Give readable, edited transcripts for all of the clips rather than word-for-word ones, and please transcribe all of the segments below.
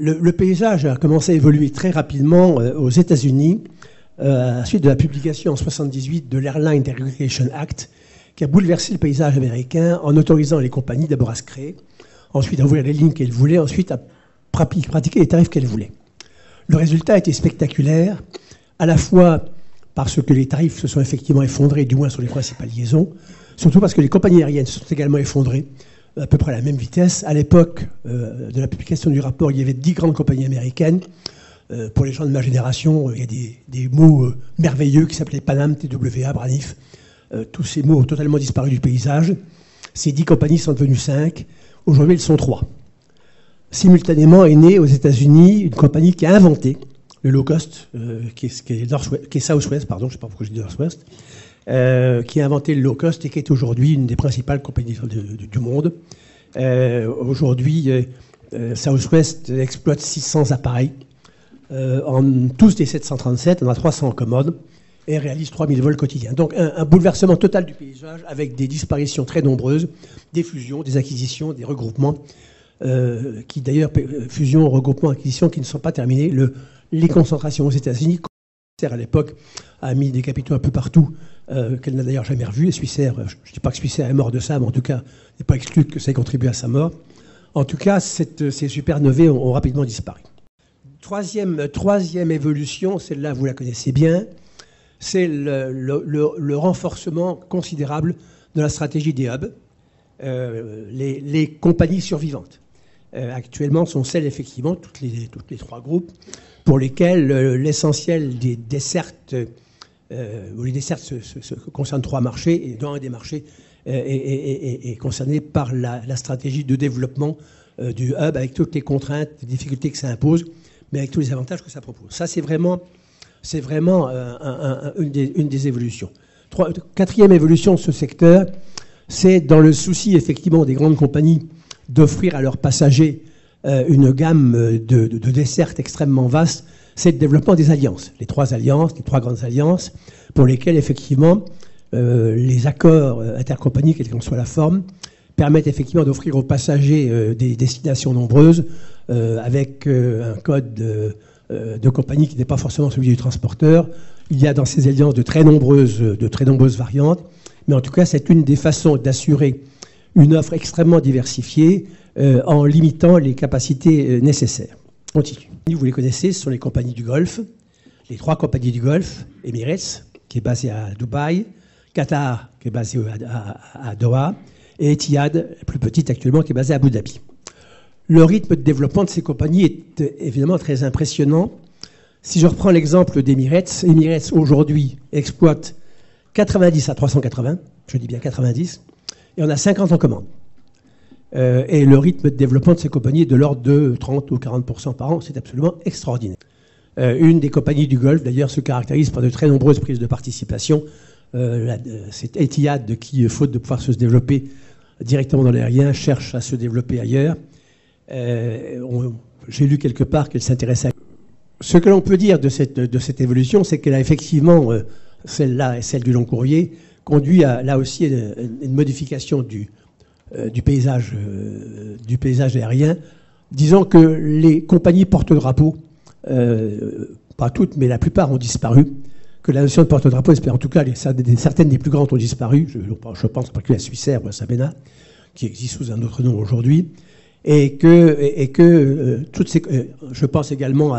Le paysage a commencé à évoluer très rapidement aux États-Unis à la suite de la publication en 1978 de l'Airline Deregulation Act, qui a bouleversé le paysage américain en autorisant les compagnies d'abord à se créer, ensuite à ouvrir les lignes qu'elles voulaient, ensuite à pratiquer les tarifs qu'elles voulaient. Le résultat a été spectaculaire, à la fois parce que les tarifs se sont effectivement effondrés, du moins sur les principales liaisons, surtout parce que les compagnies aériennes se sont également effondrées à peu près à la même vitesse. À l'époque de la publication du rapport, il y avait 10 grandes compagnies américaines. Pour les gens de ma génération, il y a des mots merveilleux qui s'appelaient Panam, TWA, Braniff. Tous ces mots ont totalement disparu du paysage. Ces 10 compagnies sont devenues 5. Aujourd'hui, elles sont 3. Simultanément est née aux États-Unis une compagnie qui a inventé le low cost, qui est Southwest, pardon, je ne sais pas pourquoi je dis Northwest, qui a inventé le low cost et qui est aujourd'hui une des principales compagnies du monde. Aujourd'hui, Southwest exploite 600 appareils. Tous des 737, on a 300 en commode et réalise 3000 vols quotidiens. Donc un bouleversement total du paysage avec des disparitions très nombreuses, des fusions, des acquisitions, des regroupements, qui d'ailleurs, fusions, regroupements, acquisitions qui ne sont pas terminées. Les concentrations aux États-Unis, à l'époque, a mis des capitaux un peu partout, qu'elle n'a d'ailleurs jamais revus. Et Swissair, je ne dis pas que Swissair est mort de ça, mais en tout cas, il n'est pas exclu que ça ait contribué à sa mort. En tout cas, ces supernovae ont rapidement disparu. Troisième évolution, celle-là, vous la connaissez bien, c'est le renforcement considérable de la stratégie des hubs, les compagnies survivantes. Actuellement, sont celles, effectivement, toutes les 3 groupes, pour lesquels l'essentiel des dessertes, ou les dessertes concernent 3 marchés, et dans un des marchés est concerné par la stratégie de développement du hub, avec toutes les contraintes, les difficultés que ça impose, mais avec tous les avantages que ça propose. Ça, c'est vraiment une des évolutions. 4e évolution de ce secteur, c'est dans le souci, effectivement, des grandes compagnies d'offrir à leurs passagers une gamme de dessertes extrêmement vaste, c'est le développement des alliances. Les 3 grandes alliances, pour lesquelles, effectivement, les accords intercompagnies, quelle qu'en soit la forme, permettent effectivement d'offrir aux passagers des destinations nombreuses, avec un code de compagnie qui n'est pas forcément celui du transporteur. Il y a dans ces alliances de très nombreuses variantes, mais en tout cas, c'est une des façons d'assurer une offre extrêmement diversifiée en limitant les capacités nécessaires. On continue. Vous les connaissez, ce sont les compagnies du Golfe, les 3 compagnies du Golfe, Emirates, qui est basée à Dubaï, Qatar, qui est basée à Doha, et Etihad, plus petite actuellement, qui est basée à Abu Dhabi. Le rythme de développement de ces compagnies est évidemment très impressionnant. Si je reprends l'exemple d'Emirates, Emirates aujourd'hui exploite 90 à 380, je dis bien 90, et on a 50 en commande. Et le rythme de développement de ces compagnies est de l'ordre de 30 ou 40% par an, c'est absolument extraordinaire. Une des compagnies du Golfe, d'ailleurs, se caractérise par de très nombreuses prises de participation. C'est Etihad qui, faute de pouvoir se développer directement dans l'aérien, cherche à se développer ailleurs. J'ai lu quelque part qu'elle s'intéressait à... Ce que l'on peut dire de cette évolution, c'est qu'elle a effectivement, celle-là et celle du long courrier, conduit à, là aussi, une modification du paysage aérien. Disons que les compagnies porte-drapeaux, pas toutes, mais la plupart ont disparu, que la notion de porte-drapeau, en tout cas certaines des plus grandes ont disparu, je pense pas que la Swissair ou la Sabena, qui existe sous un autre nom aujourd'hui, et que toutes ces, je pense également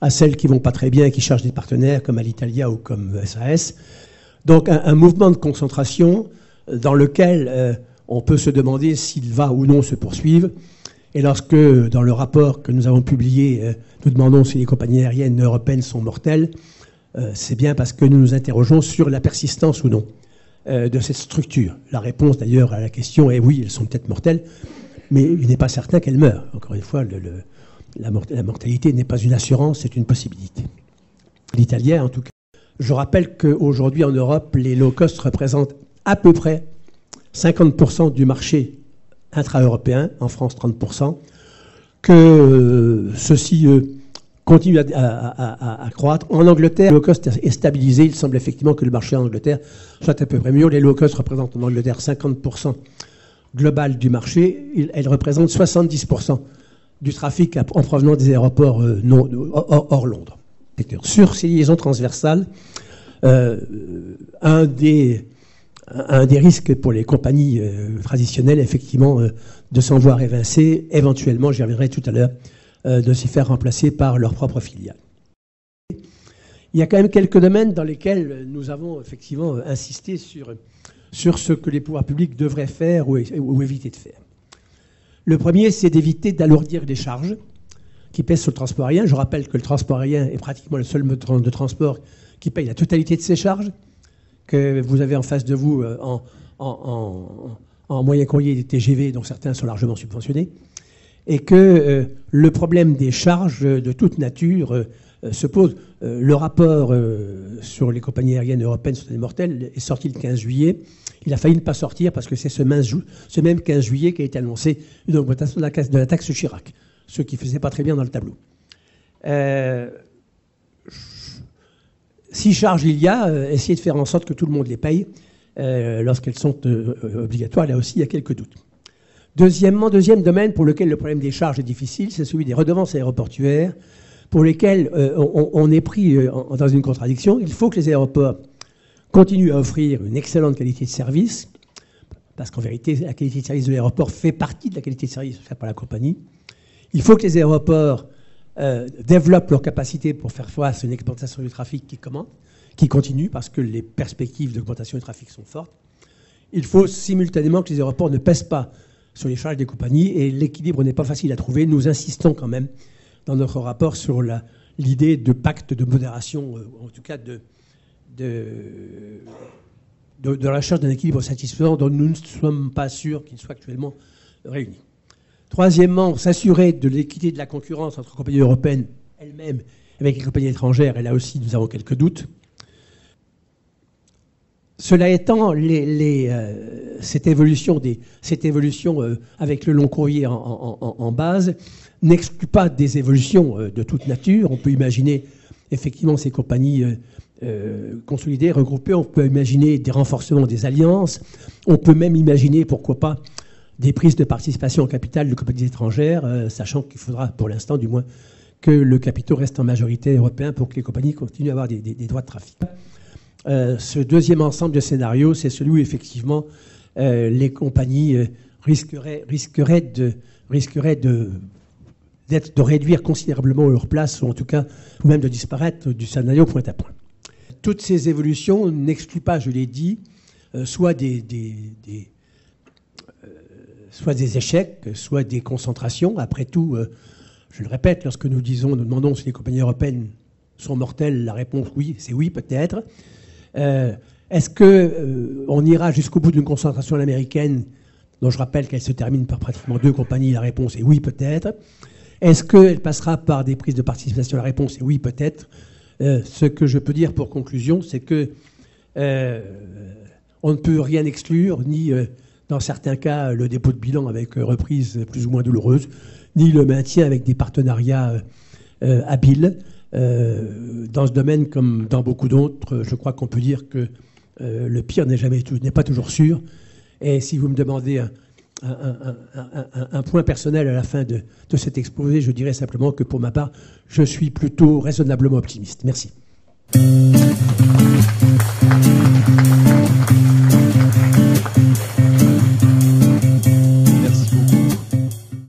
à celles qui vont pas très bien et qui cherchent des partenaires comme Alitalia ou comme SAS. Donc un mouvement de concentration dans lequel on peut se demander s'il va ou non se poursuivre. Et lorsque, dans le rapport que nous avons publié, nous demandons si les compagnies aériennes européennes sont mortelles, c'est bien parce que nous nous interrogeons sur la persistance ou non de cette structure. La réponse d'ailleurs à la question est oui, elles sont peut-être mortelles, mais il n'est pas certain qu'elles meurent. Encore une fois, la mortalité n'est pas une assurance, c'est une possibilité. L'italien, en tout cas. Je rappelle qu'aujourd'hui en Europe, les low-cost représentent à peu près 50% du marché intra-européen, en France 30%, que ceci continue à croître. En Angleterre, le low-cost est stabilisé. Il semble effectivement que le marché en Angleterre soit à peu près mieux. Les low-cost représentent en Angleterre 50% global du marché. Elles représentent 70% du trafic en provenance des aéroports hors Londres. Sur ces liaisons transversales, un des risques pour les compagnies traditionnelles, effectivement, de s'en voir évincer, éventuellement, j'y reviendrai tout à l'heure, de s'y faire remplacer par leur propre filiale. Il y a quand même quelques domaines dans lesquels nous avons effectivement insisté sur ce que les pouvoirs publics devraient faire ou éviter de faire. Le premier, c'est d'éviter d'alourdir les charges qui pèsent sur le transport aérien. Je rappelle que le transport aérien est pratiquement le seul mode de transport qui paye la totalité de ses charges, que vous avez en face de vous en moyen courrier des TGV, dont certains sont largement subventionnés, et que le problème des charges de toute nature se pose. Le rapport sur les compagnies aériennes européennes sur les mortels est sorti le 15 juillet. Il a failli ne pas sortir parce que c'est ce même 15 juillet qu'a été annoncé une augmentation de la taxe Chirac, ce qui ne faisait pas très bien dans le tableau. Si charges il y a, essayez de faire en sorte que tout le monde les paye lorsqu'elles sont obligatoires. Là aussi, il y a quelques doutes. Deuxième domaine pour lequel le problème des charges est difficile, c'est celui des redevances aéroportuaires, pour lesquelles on est pris dans une contradiction. Il faut que les aéroports continuent à offrir une excellente qualité de service, parce qu'en vérité, la qualité de service de l'aéroport fait partie de la qualité de service faite par la compagnie. Il faut que les aéroports développent leur capacité pour faire face à une expansion du trafic qui continue, parce que les perspectives d'augmentation du trafic sont fortes. Il faut simultanément que les aéroports ne pèsent pas sur les charges des compagnies, et l'équilibre n'est pas facile à trouver. Nous insistons quand même dans notre rapport sur l'idée de pacte de modération, en tout cas de la recherche d'un équilibre satisfaisant dont nous ne sommes pas sûrs qu'il soit actuellement réuni. Troisièmement, s'assurer de l'équité de la concurrence entre compagnies européennes elles-mêmes avec les compagnies étrangères, et là aussi nous avons quelques doutes. Cela étant, cette évolution avec le long courrier en base n'exclut pas des évolutions de toute nature. On peut imaginer effectivement ces compagnies consolidées, regroupées. On peut imaginer des renforcements des alliances. On peut même imaginer, pourquoi pas, des prises de participation en capital de compagnies étrangères, sachant qu'il faudra, pour l'instant du moins, que le capital reste en majorité européen pour que les compagnies continuent à avoir des droits de trafic. Ce deuxième ensemble de scénarios, c'est celui où effectivement les compagnies risqueraient de réduire considérablement leur place, ou en tout cas, ou même de disparaître du scénario point à point. Toutes ces évolutions n'excluent pas, je l'ai dit, soit des échecs, soit des concentrations. Après tout, je le répète, lorsque nous demandons si les compagnies européennes sont mortelles, la réponse oui, c'est oui, peut-être. Est-ce qu'on ira jusqu'au bout d'une concentration américaine, dont je rappelle qu'elle se termine par pratiquement 2 compagnies? La réponse est oui, peut-être. Est-ce qu'elle passera par des prises de participation? La réponse est oui, peut-être. Ce que je peux dire pour conclusion, c'est que on ne peut rien exclure, ni dans certains cas le dépôt de bilan avec reprise plus ou moins douloureuse, ni le maintien avec des partenariats habiles. Dans ce domaine, comme dans beaucoup d'autres, je crois qu'on peut dire que le pire n'est pas toujours sûr. Et si vous me demandez un point personnel à la fin de cet exposé, je dirais simplement que pour ma part, je suis plutôt raisonnablement optimiste. Merci.